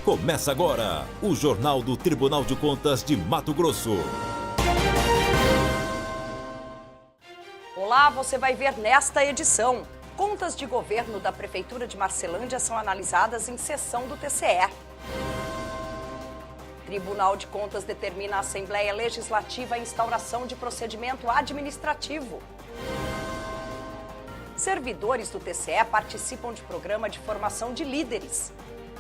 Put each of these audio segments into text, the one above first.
Começa agora o Jornal do Tribunal de Contas de Mato Grosso. Olá, você vai ver nesta edição. Contas de governo da Prefeitura de Marcelândia são analisadas em sessão do TCE. Tribunal de Contas determina à Assembleia Legislativa a instauração de procedimento administrativo. Servidores do TCE participam de programa de formação de líderes.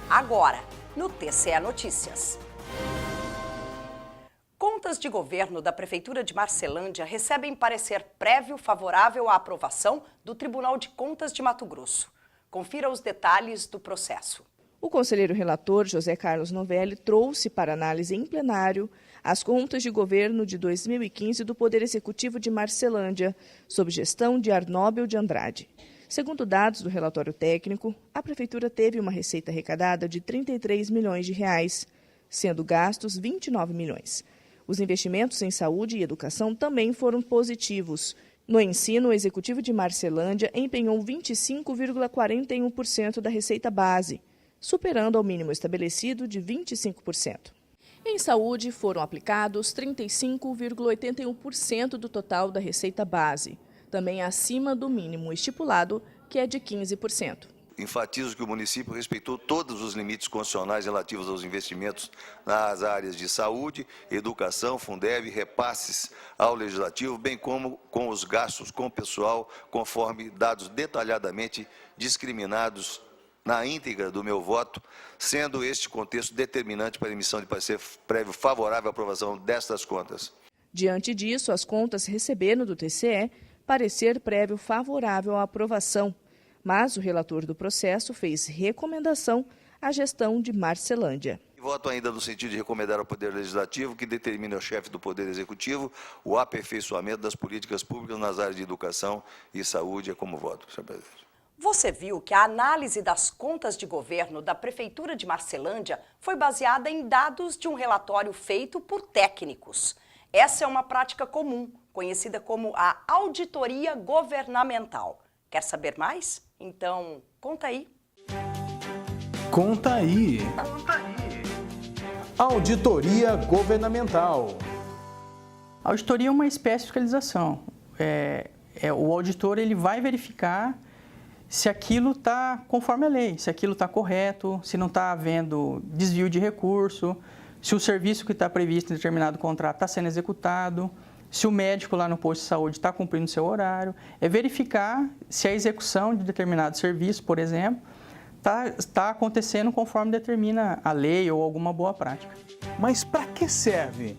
Agora, no TCE Notícias. Contas de governo da Prefeitura de Marcelândia recebem parecer prévio favorável à aprovação do Tribunal de Contas de Mato Grosso. Confira os detalhes do processo. O conselheiro relator José Carlos Novelli trouxe para análise em plenário as contas de governo de 2015 do Poder Executivo de Marcelândia, sob gestão de Arnóbio de Andrade. Segundo dados do relatório técnico, a Prefeitura teve uma receita arrecadada de R$ 33 milhões, sendo gastos 29 milhões. Os investimentos em saúde e educação também foram positivos. No ensino, o Executivo de Marcelândia empenhou 25,41% da receita base, superando ao mínimo estabelecido de 25%. Em saúde, foram aplicados 35,81% do total da receita base, também acima do mínimo estipulado, que é de 15%. Enfatizo que o município respeitou todos os limites constitucionais relativos aos investimentos nas áreas de saúde, educação, Fundeb, repasses ao Legislativo, bem como com os gastos com o pessoal, conforme dados detalhadamente discriminados na íntegra do meu voto, sendo este contexto determinante para a emissão de parecer prévio favorável à aprovação destas contas. Diante disso, as contas receberam do TCE parecer prévio favorável à aprovação, mas o relator do processo fez recomendação à gestão de Marcelândia. Voto ainda no sentido de recomendar ao Poder Legislativo que determine ao chefe do Poder Executivo o aperfeiçoamento das políticas públicas nas áreas de educação e saúde. É como voto, senhor presidente. Você viu que a análise das contas de governo da Prefeitura de Marcelândia foi baseada em dados de um relatório feito por técnicos. Essa é uma prática comum, conhecida como a auditoria governamental. Quer saber mais? Então, conta aí. Conta aí. Auditoria governamental. A auditoria é uma espécie de fiscalização. O auditor ele vai verificar se aquilo está conforme a lei, se aquilo está correto, se não está havendo desvio de recurso, se o serviço que está previsto em determinado contrato está sendo executado, se o médico lá no posto de saúde está cumprindo seu horário. É verificar se a execução de determinado serviço, por exemplo, está acontecendo conforme determina a lei ou alguma boa prática. Mas para que serve?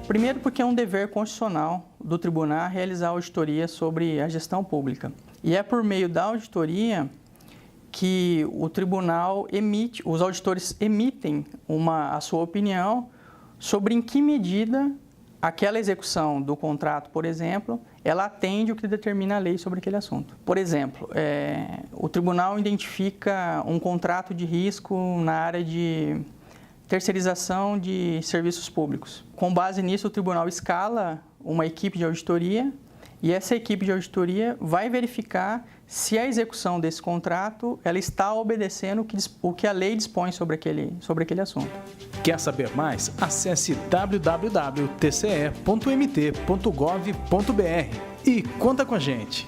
Primeiro, porque é um dever constitucional do tribunal realizar auditoria sobre a gestão pública. E é por meio da auditoria que o tribunal emite, os auditores emitem a sua opinião sobre em que medida aquela execução do contrato, por exemplo, ela atende o que determina a lei sobre aquele assunto. Por exemplo, o tribunal identifica um contrato de risco na área de terceirização de serviços públicos. Com base nisso, o tribunal escala uma equipe de auditoria e essa equipe de auditoria vai verificar se a execução desse contrato ela está obedecendo o que a lei dispõe sobre aquele assunto. Quer saber mais? Acesse www.tce.mt.gov.br e conta com a gente.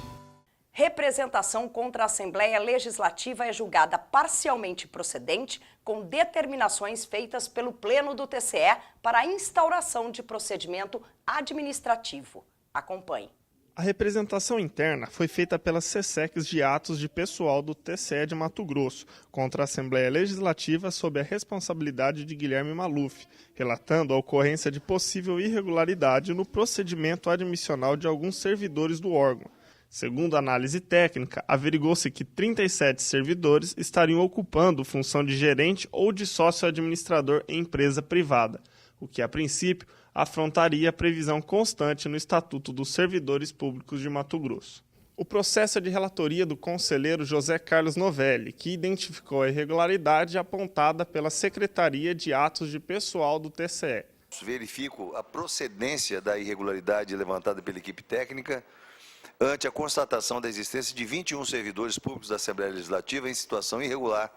Representação contra a Assembleia Legislativa é julgada parcialmente procedente com determinações feitas pelo Pleno do TCE para a instauração de procedimento administrativo. Acompanhe. A representação interna foi feita pelas SESECs de atos de pessoal do TCE de Mato Grosso contra a Assembleia Legislativa sob a responsabilidade de Guilherme Maluf, relatando a ocorrência de possível irregularidade no procedimento admissional de alguns servidores do órgão. Segundo a análise técnica, averigou-se que 37 servidores estariam ocupando função de gerente ou de sócio administrador em empresa privada, o que, a princípio, afrontaria a previsão constante no Estatuto dos Servidores Públicos de Mato Grosso. O processo é de relatoria do conselheiro José Carlos Novelli, que identificou a irregularidade apontada pela Secretaria de Atos de Pessoal do TCE. Verifico a procedência da irregularidade levantada pela equipe técnica ante a constatação da existência de 21 servidores públicos da Assembleia Legislativa em situação irregular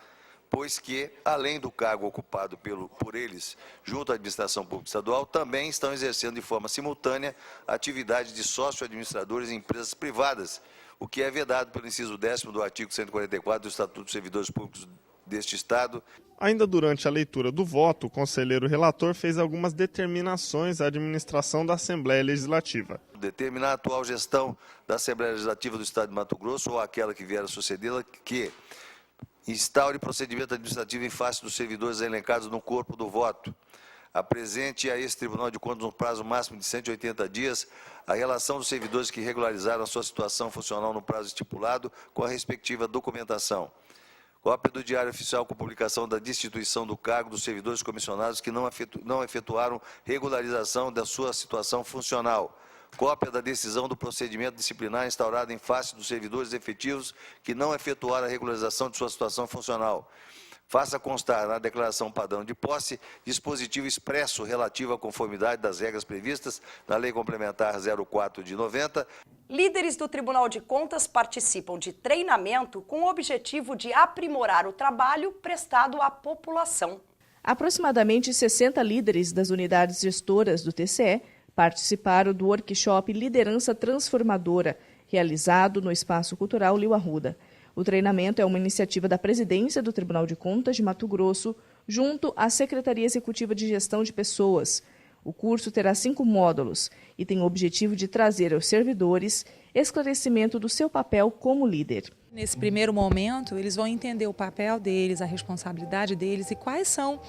pois que, além do cargo ocupado por eles junto à administração pública estadual, também estão exercendo de forma simultânea a atividade de sócio-administradores em empresas privadas, o que é vedado pelo inciso 10º do artigo 144 do Estatuto dos Servidores Públicos deste Estado. Ainda durante a leitura do voto, o conselheiro relator fez algumas determinações à administração da Assembleia Legislativa. Determinar a atual gestão da Assembleia Legislativa do Estado de Mato Grosso ou aquela que vier a sucedê-la que instaure procedimento administrativo em face dos servidores elencados no corpo do voto. Apresente a esse Tribunal de Contas, no prazo máximo de 180 dias, a relação dos servidores que regularizaram a sua situação funcional no prazo estipulado com a respectiva documentação. Cópia do Diário Oficial com publicação da destituição do cargo dos servidores comissionados que não efetuaram regularização da sua situação funcional. Cópia da decisão do procedimento disciplinar instaurado em face dos servidores efetivos que não efetuaram a regularização de sua situação funcional. Faça constar na declaração padrão de posse dispositivo expresso relativo à conformidade das regras previstas na Lei Complementar 04 de 90. Líderes do Tribunal de Contas participam de treinamento com o objetivo de aprimorar o trabalho prestado à população. Aproximadamente 60 líderes das unidades gestoras do TCE participaram do workshop Liderança Transformadora, realizado no Espaço Cultural Lio Arruda. O treinamento é uma iniciativa da Presidência do Tribunal de Contas de Mato Grosso, junto à Secretaria Executiva de Gestão de Pessoas. O curso terá 5 módulos e tem o objetivo de trazer aos servidores esclarecimento do seu papel como líder. Nesse primeiro momento, eles vão entender o papel deles, a responsabilidade deles e quais são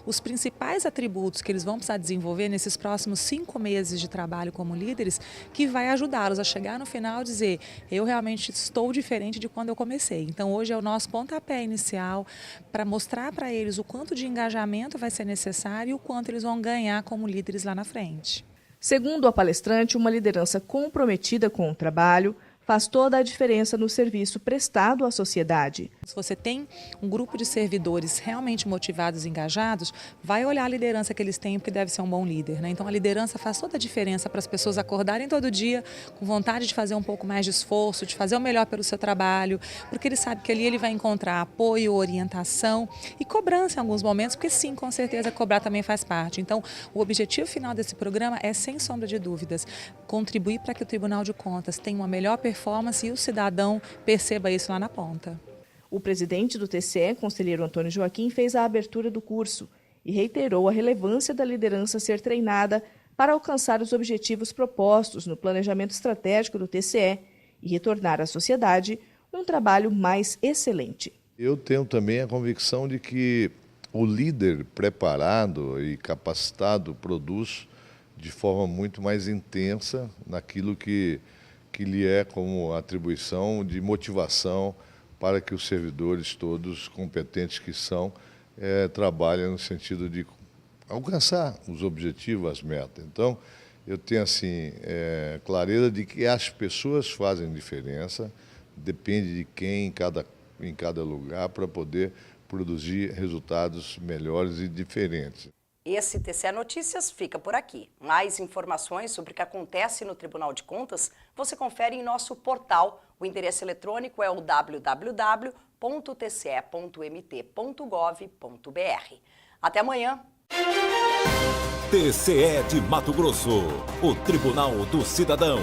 os principais atributos que eles vão precisar desenvolver nesses próximos 5 meses de trabalho como líderes, que vai ajudá-los a chegar no final e dizer: eu realmente estou diferente de quando eu comecei. Então hoje é o nosso pontapé inicial para mostrar para eles o quanto de engajamento vai ser necessário e o quanto eles vão ganhar como líderes lá na frente. Segundo a palestrante, uma liderança comprometida com o trabalho faz toda a diferença no serviço prestado à sociedade. Se você tem um grupo de servidores realmente motivados e engajados, vai olhar a liderança que eles têm, porque deve ser um bom líder, né? Então a liderança faz toda a diferença para as pessoas acordarem todo dia com vontade de fazer um pouco mais de esforço, de fazer o melhor pelo seu trabalho, porque ele sabe que ali ele vai encontrar apoio, orientação e cobrança em alguns momentos, porque sim, com certeza cobrar também faz parte. Então o objetivo final desse programa é, sem sombra de dúvidas, contribuir para que o Tribunal de Contas tenha uma melhor performance e o cidadão perceba isso lá na ponta. O presidente do TCE, conselheiro Antônio Joaquim, fez a abertura do curso e reiterou a relevância da liderança ser treinada para alcançar os objetivos propostos no planejamento estratégico do TCE e retornar à sociedade um trabalho mais excelente. Eu tenho também a convicção de que o líder preparado e capacitado produz de forma muito mais intensa naquilo que lhe é como atribuição de motivação para que os servidores todos competentes que são trabalhem no sentido de alcançar os objetivos, as metas. Então, eu tenho assim clareza de que as pessoas fazem diferença, depende de quem em cada lugar para poder produzir resultados melhores e diferentes. Esse TCE Notícias fica por aqui. Mais informações sobre o que acontece no Tribunal de Contas você confere em nosso portal. O endereço eletrônico é o www.tce.mt.gov.br. Até amanhã! TCE de Mato Grosso, o Tribunal do Cidadão.